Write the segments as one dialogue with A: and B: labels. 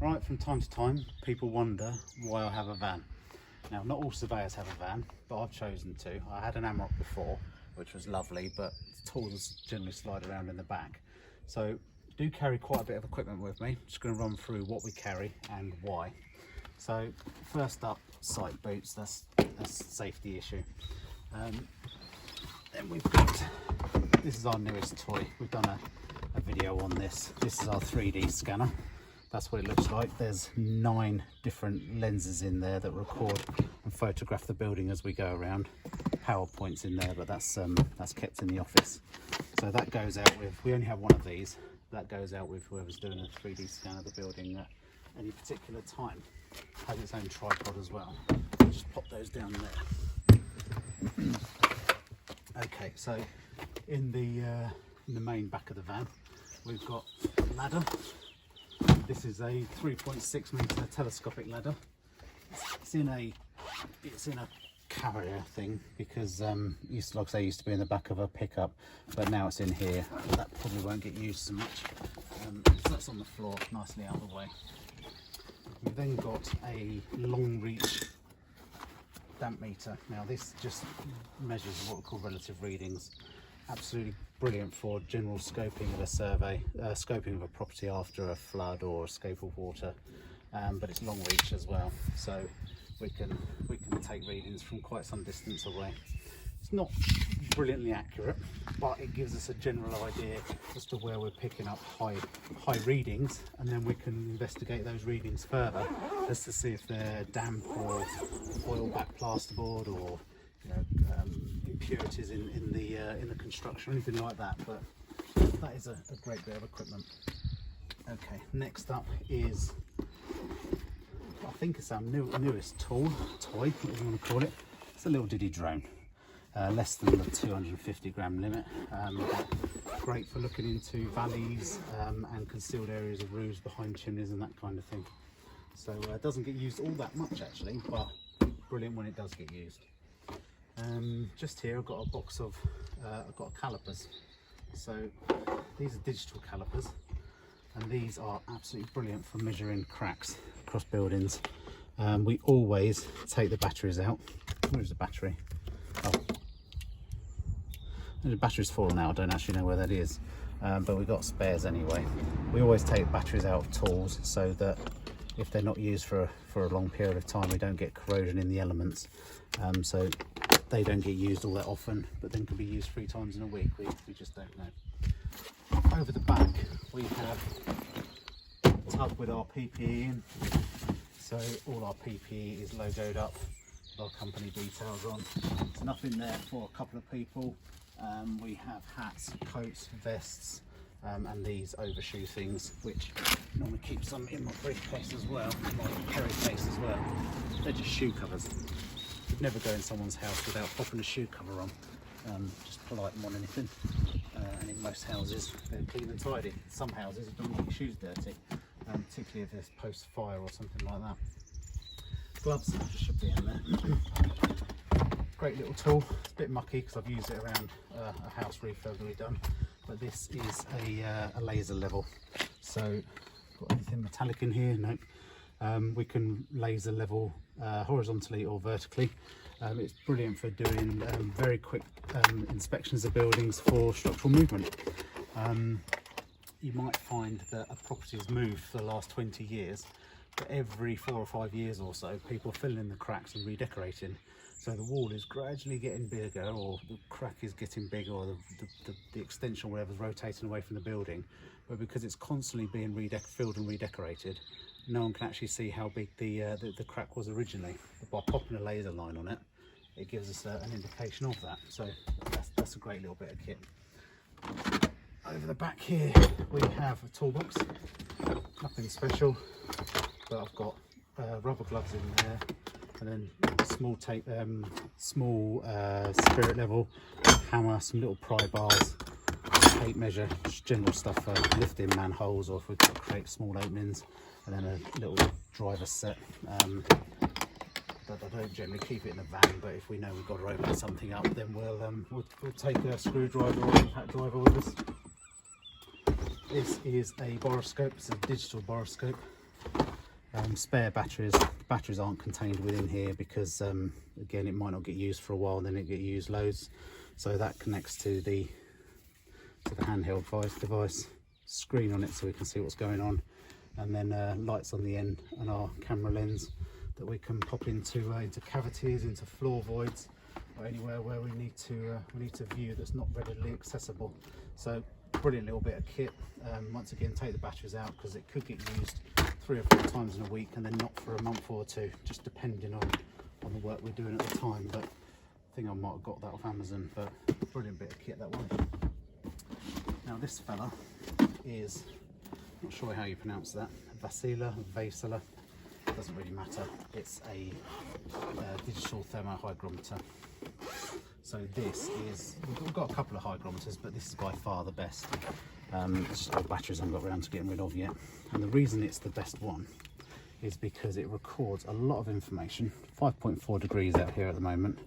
A: Right, from time to time, people wonder why I have a van. Now, not all surveyors have a van, but I've chosen to. I had an Amarok before, which was lovely, but the tools generally slide around in the back. So, I do carry quite a bit of equipment with me. Just going to run through what we carry and why. So, first up, sight boots. That's a safety issue. Then we've got, this is our newest toy. We've done a video on this. This is our 3D scanner. That's what it looks like. There's 9 different lenses in there that record and photograph the building as we go around. PowerPoint's in there, but that's kept in the office. So that goes out with, we only have one of these. That goes out with whoever's doing a 3D scan of the building at any particular time. Has its own tripod as well. Just pop those down there. Okay, so in the main back of the van, we've got a ladder. This is a 3.6 meter telescopic ladder. It's in a carrier thing because like I say, used to be in the back of a pickup, but now it's in here. That probably won't get used so much. So that's on the floor, nicely out of the way. We've then got a long reach damp meter. Now this just measures what we call relative readings. Absolutely brilliant for general scoping of a survey, scoping of a property after a flood or escape of water, but it's long reach as well, so we can take readings from quite some distance away. It's not brilliantly accurate, but it gives us a general idea as to where we're picking up high readings, and then we can investigate those readings further as to see if they're damp or oil-backed plasterboard or impurities in the construction or anything like that. But that is a great bit of equipment. Okay, next up is, I think it's our newest toy, whatever you want to call it. It's a little diddy drone, less than the 250 gram limit. Great for looking into valleys and concealed areas of roofs behind chimneys and that kind of thing. So it doesn't get used all that much actually, but brilliant when it does get used. Just here I've got a box of calipers. So these are digital calipers, and these are absolutely brilliant for measuring cracks across buildings. We always take the batteries out. Where's the battery? Oh, the battery's fallen out. I don't actually know where that is, but we've got spares anyway. We always take batteries out of tools so that if they're not used for a long period of time, we don't get corrosion in the elements. So they don't get used all that often, but then can be used 3 times in a week. We just don't know. Over the back we have a tub with our PPE in. So all our PPE is logoed up with our company details on. There's nothing there for a couple of people. We have hats, coats, vests, and these overshoe things, which normally keep some in my briefcase as well, my carry case as well. They're just shoe covers. You'd never go in someone's house without popping a shoe cover on, just polite them on anything. And in most houses, they're clean and tidy. Some houses don't want your shoes dirty, particularly if it's post-fire or something like that. Gloves should be in there. Great little tool. It's a bit mucky because I've used it around a house refurb that we've done. But this is a laser level. So, got anything metallic in here? Nope. We can laser level horizontally or vertically. It's brilliant for doing very quick inspections of buildings for structural movement. You might find that a property has moved for the last 20 years, but every 4 or 5 years or so, people are filling in the cracks and redecorating. So the wall is gradually getting bigger, or the crack is getting bigger, or the extension or whatever is rotating away from the building. But because it's constantly being filled and redecorated, no one can actually see how big the crack was originally. But by popping a laser line on it, it gives us an indication of that. So that's a great little bit of kit. Over the back here we have a toolbox. Nothing special, but I've got rubber gloves in there, and then small tape, spirit level hammer, some little pry bars, tape measure, just general stuff for lifting manholes, or if we've got to create small openings, and then a little driver set. I don't generally keep it in the van, but if we know we've got to open something up, then we'll take a screwdriver or impact driver with us. This is a boroscope. It's a digital boroscope. Spare batteries. Batteries aren't contained within here because again, it might not get used for a while and then it get used loads. So that connects to the handheld device, screen on it so we can see what's going on, and then lights on the end, and our camera lens that we can pop into cavities, into floor voids, or anywhere where we need to view that's not readily accessible. So brilliant little bit of kit. Once again, take the batteries out because it could get used 3 or 4 times in a week and then not for a month or 2, just depending on the work we're doing at the time. But I think I might have got that off Amazon, but brilliant bit of kit that one. Now this fella is, not sure how you pronounce that, Vasila, doesn't really matter. It's a digital thermohygrometer. So this is, we've got a couple of hygrometers, but this is by far the best. It's just old batteries I haven't got around to getting rid of yet. And the reason it's the best one is because it records a lot of information. 5.4 degrees out here at the moment.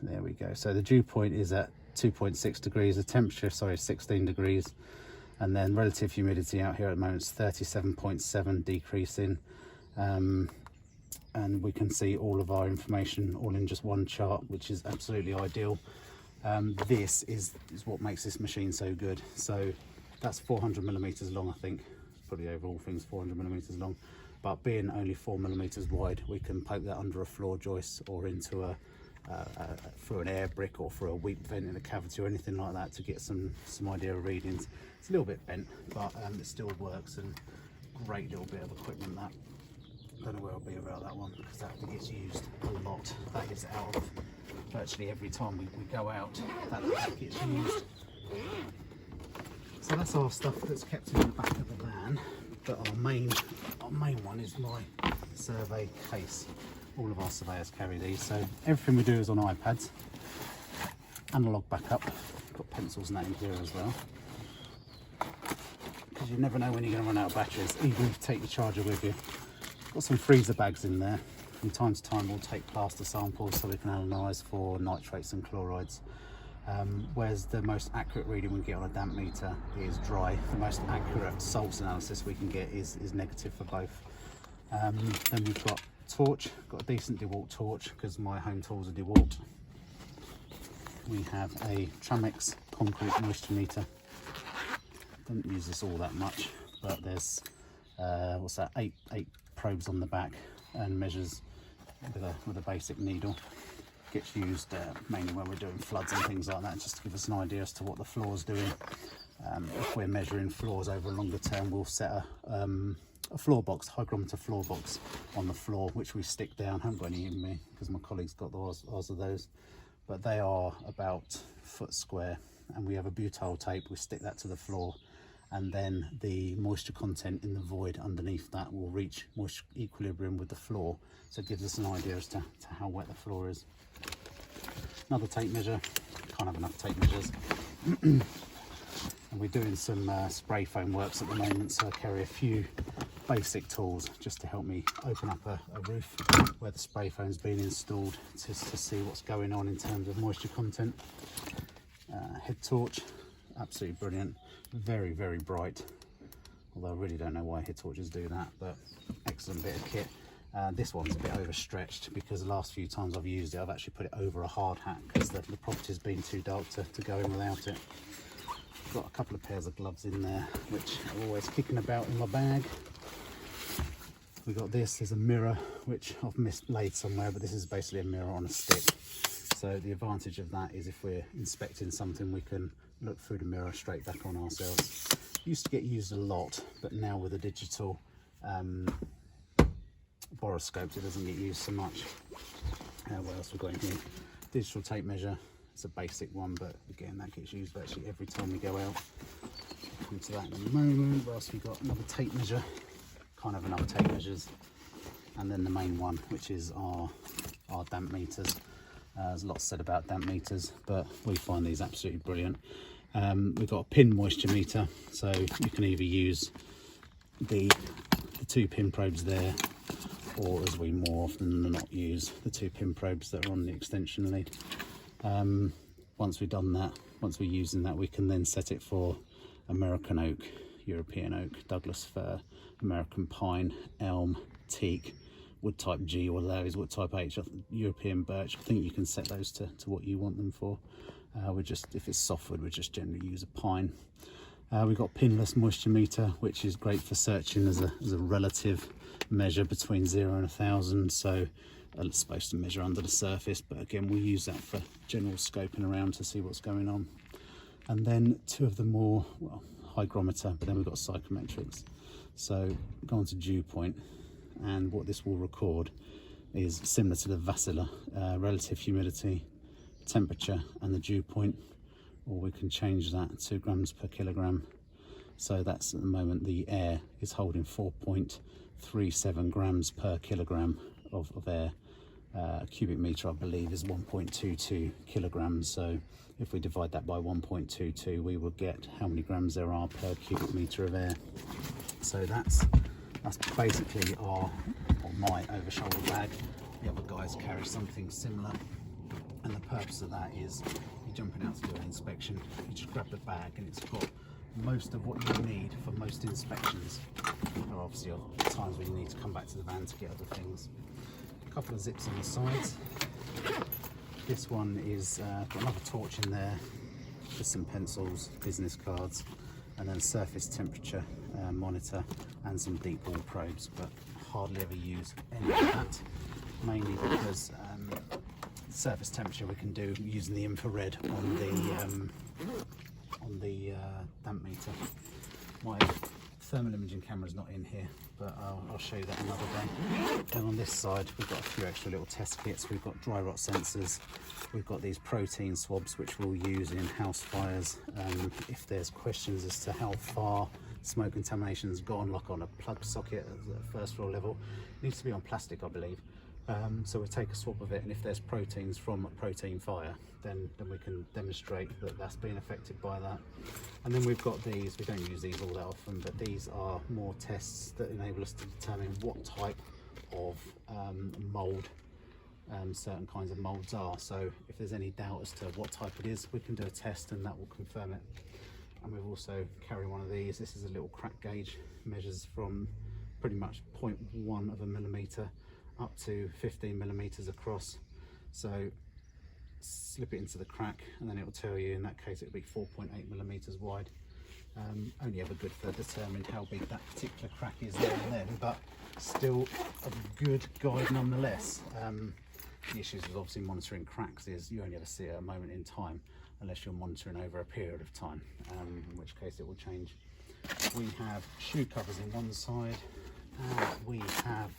A: There we go. So the dew point is at 2.6 degrees. The temperature, sorry, 16 degrees. And then relative humidity out here at the moment is 37.7, decreasing. And we can see all of our information all in just one chart, which is absolutely ideal. This is what makes this machine so good. So that's 400 millimeters long, I think. Probably over all things 400 millimeters long. But being only 4 millimeters wide, we can poke that under a floor joist or into through an air brick or through a weak vent in a cavity or anything like that to get some idea of readings. It's a little bit bent, but it still works, and great little bit of equipment that. Don't know where I'll be about that one because that gets used a lot. That is out of virtually every time we go out, that gets used. So that's our stuff that's kept in the back of the van. But our main one is my survey case. All of our surveyors carry these, so everything we do is on iPads. Analog backup. Got pencils and that in here as well, because you never know when you're going to run out of batteries, even if you take your charger with you. Got some freezer bags in there. From time to time we'll take plaster samples so we can analyse for nitrates and chlorides. Whereas the most accurate reading we get on a damp meter is dry. The most accurate salts analysis we can get is negative for both. Then we've got torch, got a decent DeWalt torch because my home tools are DeWalt. We have a Tramex concrete moisture meter. Don't use this all that much, but there's what's that, eight probes on the back and measures with a basic needle. Gets used mainly when we're doing floods and things like that, just to give us an idea as to what the floor's doing. If we're measuring floors over a longer term, we'll set a floor box, hygrometer floor box on the floor, which we stick down. I haven't got any in me because my colleagues got ours of those, but they are about a foot square, and we have a butyl tape. We stick that to the floor, and then the moisture content in the void underneath that will reach moisture equilibrium with the floor, so it gives us an idea as to how wet the floor is. Another tape measure. Can't have enough tape measures. And we're doing some spray foam works at the moment, so I carry a few basic tools just to help me open up a roof where the spray foam's been installed, to see what's going on in terms of moisture content. Head torch, absolutely brilliant, very, very bright, although I really don't know why head torches do that, but excellent bit of kit. This one's a bit overstretched because the last few times I've used it, I've actually put it over a hard hat because the property's been too dark to go in without it. Got a couple of pairs of gloves in there, which are always kicking about in my bag. We got this, there's a mirror, which I've mislaid somewhere, but this is basically a mirror on a stick. So the advantage of that is if we're inspecting something, we can look through the mirror straight back on ourselves. Used to get used a lot, but now with the digital Boroscopes, it doesn't get used so much. What else we got in here? Digital tape measure. It's a basic one, but again, that gets used virtually every time we go out. I'll come to that in a moment. What else we got? Another tape measure. Can't have enough tape measures. And then the main one, which is our damp meters. There's a lot said about damp meters, but we find these absolutely brilliant. We've got a pin moisture meter, so you can either use the 2 pin probes there, or as we more often than not use the 2 pin probes that are on the extension lead. Once we've done that, once we're using that, we can then set it for American oak, European oak, Douglas fir, American pine, elm, teak, wood type G, or there is wood type H, European birch. I think you can set those to what you want them for. If it's softwood, we just generally use a pine. We've got pinless moisture meter, which is great for searching as a relative measure between 0 and 1,000. So it's supposed to measure under the surface, but again, we use that for general scoping around to see what's going on. And then two of the more, well, hygrometer, but then we've got psychometrics. So go on to dew point, and what this will record is similar to the Vassiller, relative humidity, temperature, and the dew point, or we can change that to grams per kilogram. So that's at the moment the air is holding 4.37 grams per kilogram of air. Cubic meter, I believe, is 1.22 kilograms. So if we divide that by 1.22, we will get how many grams there are per cubic meter of air. So that's basically my over-shoulder bag. The other guys carry something similar, and the purpose of that is you're jumping out to do an inspection, you just grab the bag and it's got most of what you need for most inspections. There are obviously times when you need to come back to the van to get other things. A couple of zips on the sides. This one is got another torch in there, just some pencils, business cards, and then surface temperature monitor and some deep bore probes, but hardly ever use any of that, mainly because surface temperature we can do using the infrared on the damp meter. My thermal imaging camera is not in here, but I'll show you that another day. Then on this side we've got a few extra little test kits. We've got dry rot sensors, we've got these protein swabs which we'll use in house fires. If there's questions as to how far smoke contamination has gone, like on a plug socket at the first floor level, it needs to be on plastic, I believe. So we take a swab of it, and if there's proteins from a protein fire, then we can demonstrate that that's been affected by that. And then we've got these, we don't use these all that often, but these are more tests that enable us to determine what type of mould certain kinds of moulds are. So if there's any doubt as to what type it is, we can do a test and that will confirm it. And we've also carry one of these. This is a little crack gauge, measures from pretty much 0.1 of a millimetre up to 15 millimeters across. So slip it into the crack and then it will tell you, in that case it'll be 4.8 millimeters wide. Only ever good for determining how big that particular crack is there and then, but still a good guide nonetheless. The issues with obviously monitoring cracks is you only ever see it at a moment in time unless you're monitoring over a period of time, in which case it will change. We have shoe covers in one side and we have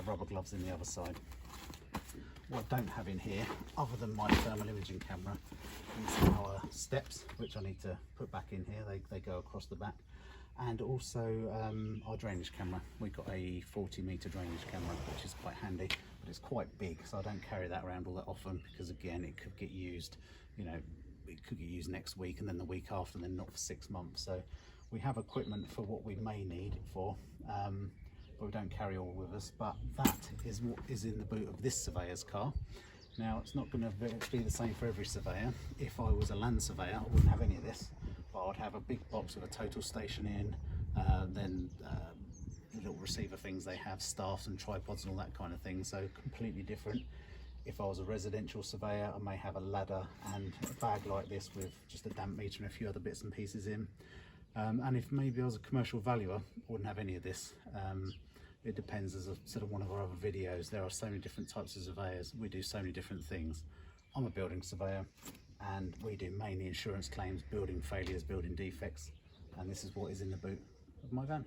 A: rubber gloves in the other side. What I don't have in here, other than my thermal imaging camera, is our steps, which I need to put back in here. They go across the back. And also our drainage camera. We've got a 40-meter drainage camera, which is quite handy, but it's quite big, so I don't carry that around all that often because, again, it could get used, you know, it could get used next week and then the week after and then not for 6 months. So we have equipment for what we may need it for. But we don't carry all with us, but that is what is in the boot of this surveyor's car. Now, it's not going to be the same for every surveyor. If I was a land surveyor, I wouldn't have any of this, but I'd have a big box with a total station in, then the little receiver things they have, staffs and tripods and all that kind of thing, so completely different. If I was a residential surveyor, I may have a ladder and a bag like this with just a damp meter and a few other bits and pieces in. And if maybe I was a commercial valuer, I wouldn't have any of this. It depends, as I said in one of our other videos, there are so many different types of surveyors. We do so many different things. I'm a building surveyor and we do mainly insurance claims, building failures, building defects, and this is what is in the boot of my van.